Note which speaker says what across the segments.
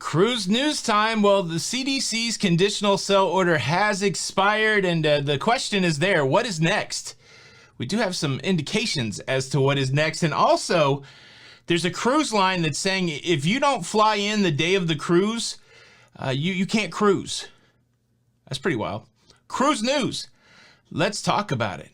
Speaker 1: Cruise news time. Well, the CDC's conditional sell order has expired, and the question is there, what is next? We do have some indications as to what is next, and also there's a cruise line that's saying if you don't fly in the day of the cruise, you can't cruise. That's pretty wild. Cruise news. Let's talk about it.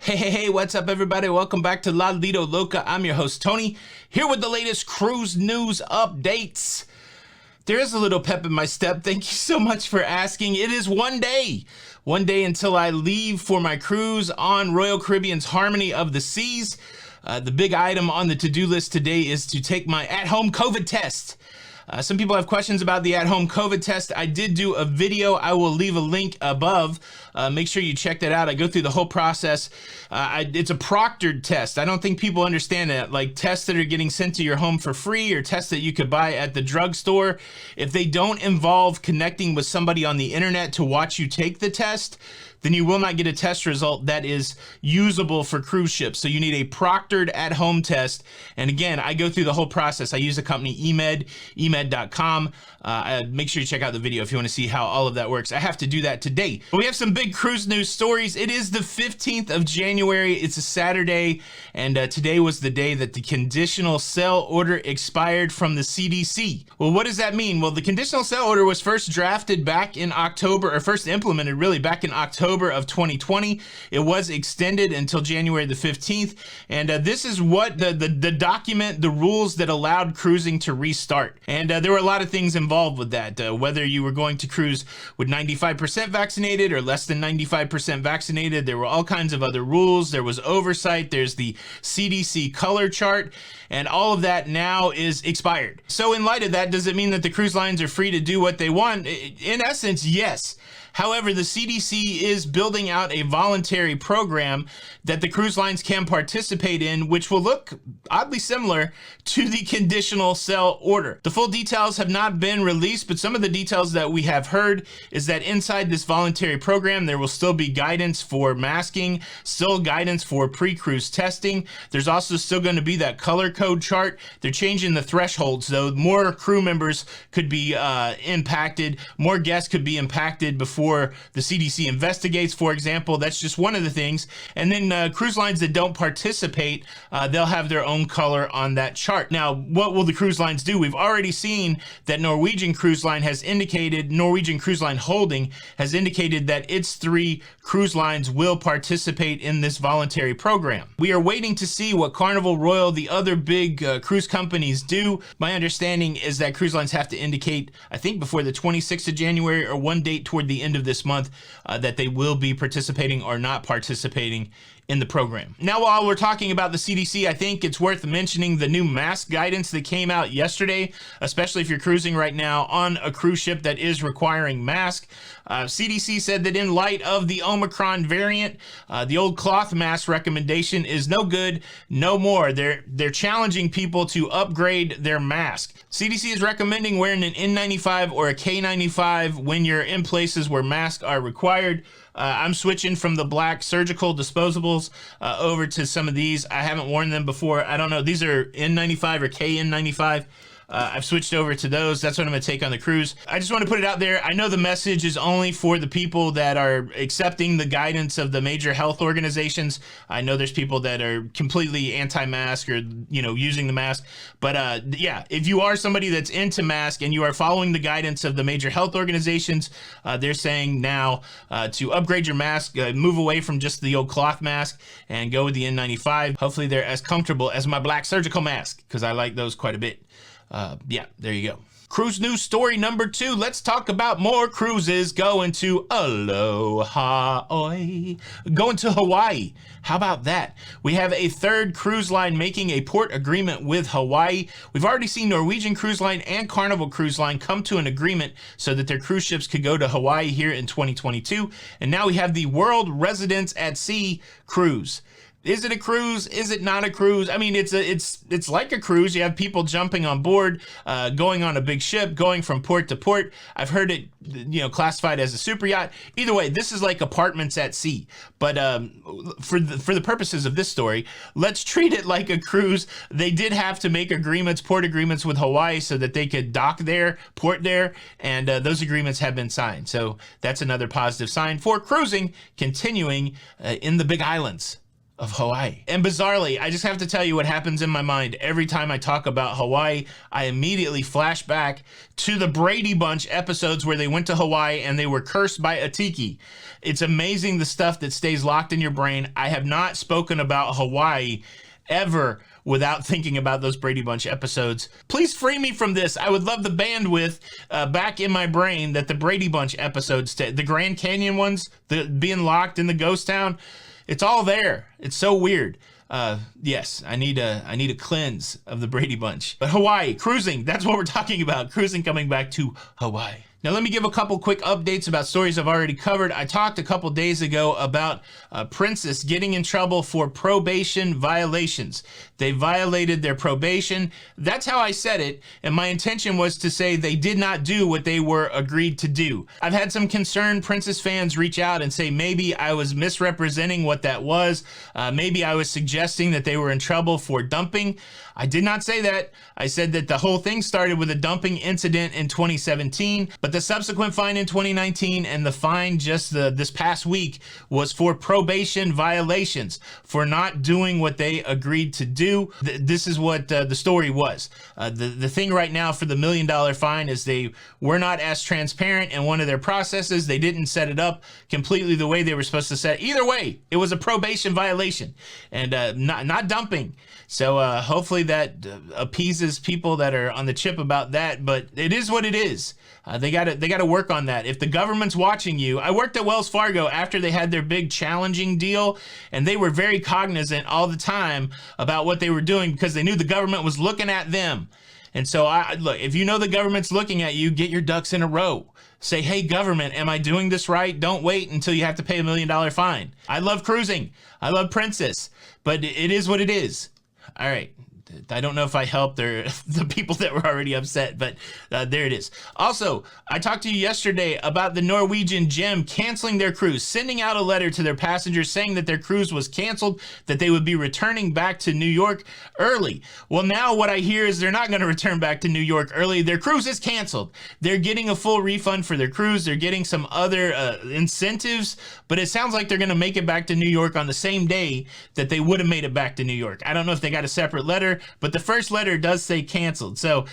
Speaker 1: Hey, what's up, everybody? Welcome back to Lido, Loca. I'm your host, Tony, here with the latest cruise news updates. There is a little pep in my step. Thank you so much for asking. It is one day until I leave for my cruise on Royal Caribbean's Harmony of the Seas. The big item on the to-do list today is to take my at-home COVID test. Some people have questions about the at-home COVID test. I did do a video. I will leave a link above. Make sure you check that out. I go through the whole process. It's a proctored test. I don't think people understand that. Like tests that are getting sent to your home for free or tests that you could buy at the drugstore, if they don't involve connecting with somebody on the internet to watch you take the test, then you will not get a test result that is usable for cruise ships. So you need a proctored at-home test. And again, I go through the whole process. I use the company emed.com. Make sure you check out the video if you want to see how all of that works. I have to do that today. But we have some big cruise news stories. It is the 15th of January. It's a Saturday. And today was the day that the conditional sell order expired from the CDC. Well, what does that mean? Well, the conditional sell order was first drafted back in October, or first implemented really back in October of 2020. It was extended until January the 15th. And this is what the document, the rules that allowed cruising to restart. And there were a lot of things involved with that, whether you were going to cruise with 95% vaccinated or less than 95% vaccinated. There were all kinds of other rules. There was oversight. There's the CDC color chart, and all of that now is expired. So in light of that, does it mean that the cruise lines are free to do what they want? In essence, yes. However, the CDC is building out a voluntary program that the cruise lines can participate in, which will look oddly similar to the conditional sell order. The full details have not been released, but some of the details that we have heard is that inside this voluntary program, there will still be guidance for masking, still guidance for pre-cruise testing. There's also still going to be that color code chart. They're changing the thresholds, though. More crew members could be impacted, more guests could be impacted before the CDC investigates, for example. That's just one of the things. And then cruise lines that don't participate, they'll have their own color on that chart. Now, what will the cruise lines do? We've already seen that Norwegian Cruise Line Holding has indicated that its 3 cruise lines will participate in this voluntary program. We are waiting to see what Carnival, Royal, the other big cruise companies do. My understanding is that cruise lines have to indicate, I think before the 26th of January or one date toward the end of this month, that they will be participating or not participating in the program. Now, while we're talking about the CDC, I think it's worth mentioning the new mask guidance that came out yesterday, especially if you're cruising right now on a cruise ship that is requiring mask. CDC said that in light of the Omicron variant, the old cloth mask recommendation is no good, no more. They're challenging people to upgrade their mask. CDC is recommending wearing an N95 or a K95 when you're in places where masks are required. I'm switching from the black surgical disposables over to some of these. I haven't worn them before. I don't know. These are N95 or KN95. I've switched over to those. That's what I'm going to take on the cruise. I just want to put it out there. I know the message is only for the people that are accepting the guidance of the major health organizations. I know there's people that are completely anti-mask or, using the mask. But yeah, if you are somebody that's into mask and you are following the guidance of the major health organizations, they're saying now to upgrade your mask, move away from just the old cloth mask and go with the N95. Hopefully they're as comfortable as my black surgical mask, because I like those quite a bit. Yeah, there you go. Cruise news story number 2. Let's talk about more cruises going to Aloha Oi. Going to Hawaii. How about that? We have a 3rd cruise line making a port agreement with Hawaii. We've already seen Norwegian Cruise Line and Carnival Cruise Line come to an agreement so that their cruise ships could go to Hawaii here in 2022. And now we have the World Residence at Sea cruise. Is it a cruise? Is it not a cruise? I mean, it's like a cruise. You have people jumping on board, going on a big ship, going from port to port. I've heard it, classified as a super yacht. Either way, this is like apartments at sea. But for the purposes of this story, let's treat it like a cruise. They did have to make port agreements with Hawaii so that they could dock there, port there, and those agreements have been signed. So that's another positive sign for cruising continuing in the Big Islands of Hawaii. And bizarrely, I just have to tell you what happens in my mind every time I talk about Hawaii. I immediately flash back to the Brady Bunch episodes where they went to Hawaii and they were cursed by a tiki. It's amazing the stuff that stays locked in your brain. I have not spoken about Hawaii ever without thinking about those Brady Bunch episodes. Please free me from this. I would love the bandwidth back in my brain that the Brady Bunch episodes, the Grand Canyon ones, the being locked in the ghost town, it's all there. It's so weird. Yes, I need a cleanse of the Brady Bunch. But Hawaii, cruising, that's what we're talking about. Cruising coming back to Hawaii. Now, let me give a couple quick updates about stories I've already covered. I talked a couple days ago about Princess getting in trouble for probation violations. They violated their probation. That's how I said it, and my intention was to say they did not do what they were agreed to do. I've had some concerned Princess fans reach out and say maybe I was misrepresenting what that was. Maybe I was suggesting that they were in trouble for dumping. I did not say that. I said that the whole thing started with a dumping incident in 2017, but the subsequent fine in 2019 and the fine just this past week was for probation violations, for not doing what they agreed to do. This is what the story was. The thing right now for the $1 million fine is they were not as transparent in one of their processes. They didn't set it up completely the way they were supposed to set it. Either way, it was a probation violation and not dumping. So hopefully that appeases people that are on the chip about that, but it is what it is. They got to work on that. If the government's watching you, I worked at Wells Fargo after they had their big challenging deal, and they were very cognizant all the time about what they were doing because they knew the government was looking at them. And so look, if you know the government's looking at you, get your ducks in a row. Say, hey, government, am I doing this right? Don't wait until you have to pay $1 million fine. I love cruising. I love Princess, but it is what it is. All right. I don't know if I helped the people that were already upset, but there it is. Also, I talked to you yesterday about the Norwegian Gem canceling their cruise, sending out a letter to their passengers saying that their cruise was canceled, that they would be returning back to New York early. Well, now what I hear is they're not going to return back to New York early. Their cruise is canceled. They're getting a full refund for their cruise. They're getting some other incentives, but it sounds like they're going to make it back to New York on the same day that they would have made it back to New York. I don't know if they got a separate letter, but the first letter does say canceled. So,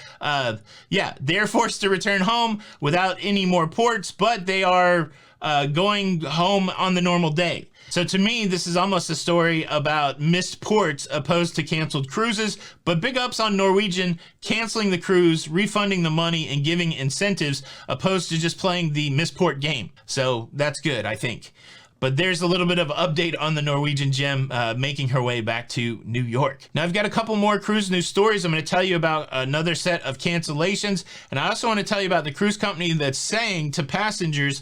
Speaker 1: yeah, they're forced to return home without any more ports, but they are going home on the normal day. So to me, this is almost a story about missed ports opposed to canceled cruises, but big ups on Norwegian canceling the cruise, refunding the money, and giving incentives opposed to just playing the missed port game. So that's good, I think. But there's a little bit of update on the Norwegian Gem making her way back to New York. Now, I've got a couple more cruise news stories. I'm going to tell you about another set of cancellations. And I also want to tell you about the cruise company that's saying to passengers,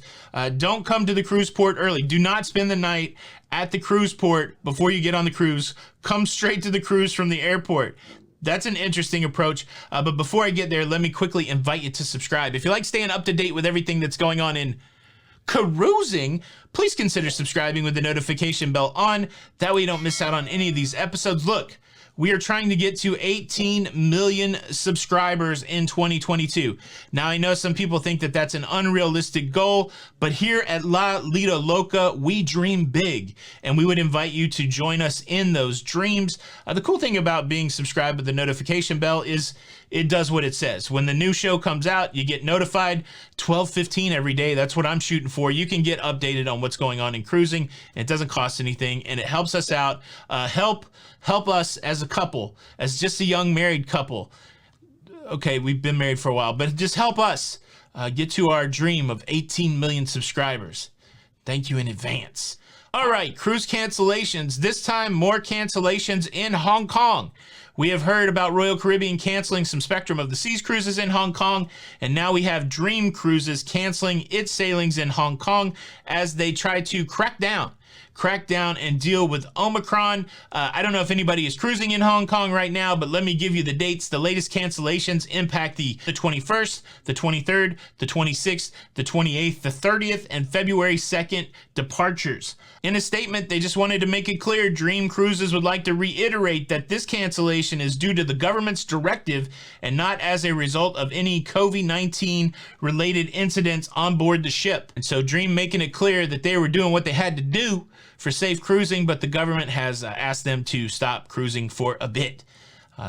Speaker 1: don't come to the cruise port early. Do not spend the night at the cruise port before you get on the cruise. Come straight to the cruise from the airport. That's an interesting approach. But before I get there, let me quickly invite you to subscribe. If you like staying up to date with everything that's going on in cruising, please consider subscribing with the notification bell on. That way you don't miss out on any of these episodes. Look, we are trying to get to 18 million subscribers in 2022. Now, I know some people think that that's an unrealistic goal, but here at Lido Loca, we dream big, and we would invite you to join us in those dreams. The cool thing about being subscribed with the notification bell is it does what it says. When the new show comes out, you get notified 12:15 every day. That's what I'm shooting for. You can get updated on what's going on in cruising. It doesn't cost anything, and it helps us out. Help us as a couple, as just a young married couple. Okay, we've been married for a while, but just help us get to our dream of 18 million subscribers. Thank you in advance. All right, cruise cancellations. This time, more cancellations in Hong Kong. We have heard about Royal Caribbean canceling some Spectrum of the Seas cruises in Hong Kong, and now we have Dream Cruises canceling its sailings in Hong Kong as they try to crack down crack down and deal with Omicron. I don't know if anybody is cruising in Hong Kong right now, but let me give you the dates. The latest cancellations impact the 21st, the 23rd, the 26th, the 28th, the 30th, and February 2nd departures. In a statement, they just wanted to make it clear Dream Cruises would like to reiterate that this cancellation is due to the government's directive and not as a result of any COVID-19 related incidents on board the ship. And so Dream making it clear that they were doing what they had to do for safe cruising, but the government has asked them to stop cruising for a bit.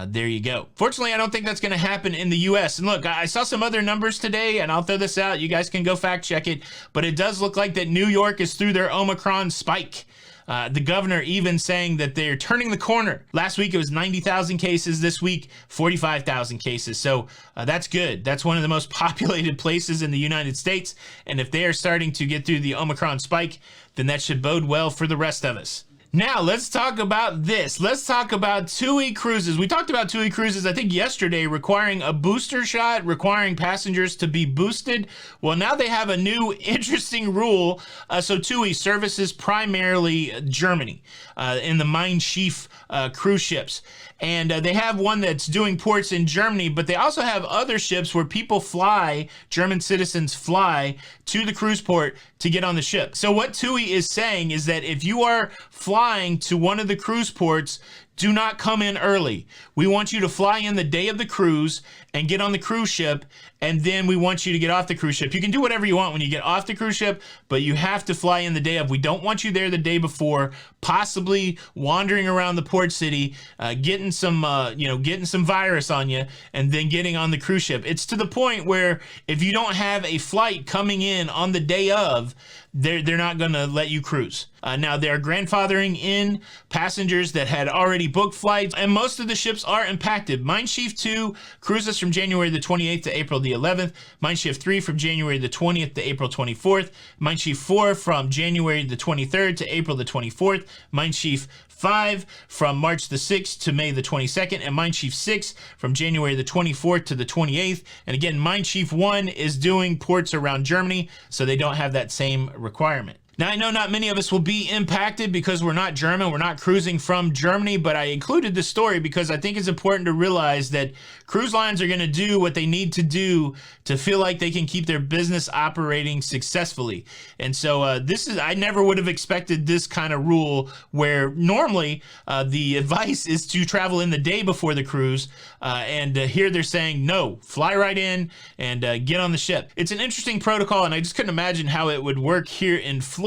Speaker 1: There you go. Fortunately, I don't think that's going to happen in the U.S. And look, I saw some other numbers today, and I'll throw this out. You guys can go fact check it. But it does look like that New York is through their Omicron spike. The governor even saying that they're turning the corner. Last week, it was 90,000 cases. This week, 45,000 cases. So that's good. That's one of the most populated places in the United States. And if they are starting to get through the Omicron spike, then that should bode well for the rest of us. Now, let's talk about this. Let's talk about TUI Cruises. We talked about TUI Cruises, I think, yesterday, requiring a booster shot, requiring passengers to be boosted. Well, now they have a new interesting rule. So TUI services primarily Germany in the Mein Schiff cruise ships. And they have one that's doing ports in Germany, but they also have other ships where people fly, German citizens fly to the cruise port to get on the ship. So what TUI is saying is that if you are flying to one of the cruise ports, do not come in early. We want you to fly in the day of the cruise and get on the cruise ship, and then we want you to get off the cruise ship. You can do whatever you want when you get off the cruise ship, but you have to fly in the day of. We don't want you there the day before, possibly wandering around the port city, getting some virus on you, and then getting on the cruise ship. It's to the point where if you don't have a flight coming in on the day of, they're not going to let you cruise. Now, they're grandfathering in passengers that had already booked flights, and most of the ships are impacted. Mein Schiff 2 cruises from January the 28th to April the 11th. Mein Schiff 3 from January the 20th to April 24th. Mein Schiff 4 from January the 23rd to April the 24th. Mein Schiff 5 from March the 6th to May the 22nd, and Mein Schiff 6 from January the 24th to the 28th. And again, Mein Schiff 1 is doing ports around Germany, so they don't have that same requirement. Now, I know not many of us will be impacted because we're not German, we're not cruising from Germany, but I included this story because I think it's important to realize that cruise lines are going to do what they need to do to feel like they can keep their business operating successfully. And so I never would have expected this kind of rule where normally the advice is to travel in the day before the cruise, and here they're saying, no, fly right in and get on the ship. It's an interesting protocol, and I just couldn't imagine how it would work here in Florida.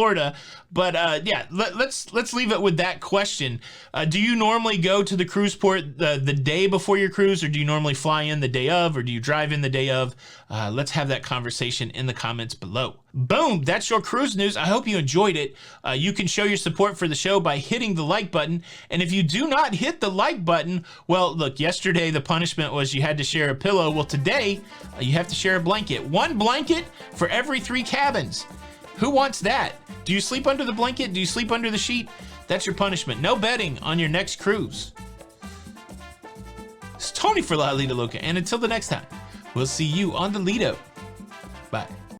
Speaker 1: But yeah, let's leave it with that question. Do you normally go to the cruise port the day before your cruise, or do you normally fly in the day of, or do you drive in the day of? Let's have that conversation in the comments below. Boom, that's your cruise news. I hope you enjoyed it. You can show your support for the show by hitting the like button. And if you do not hit the like button, well, look, yesterday the punishment was you had to share a pillow. Well, today you have to share a blanket. One blanket for every 3 cabins. Who wants that? Do you sleep under the blanket? Do you sleep under the sheet? That's your punishment. No bedding on your next cruise. It's Tony for Lido, Loca, and until the next time, we'll see you on the Lido. Bye.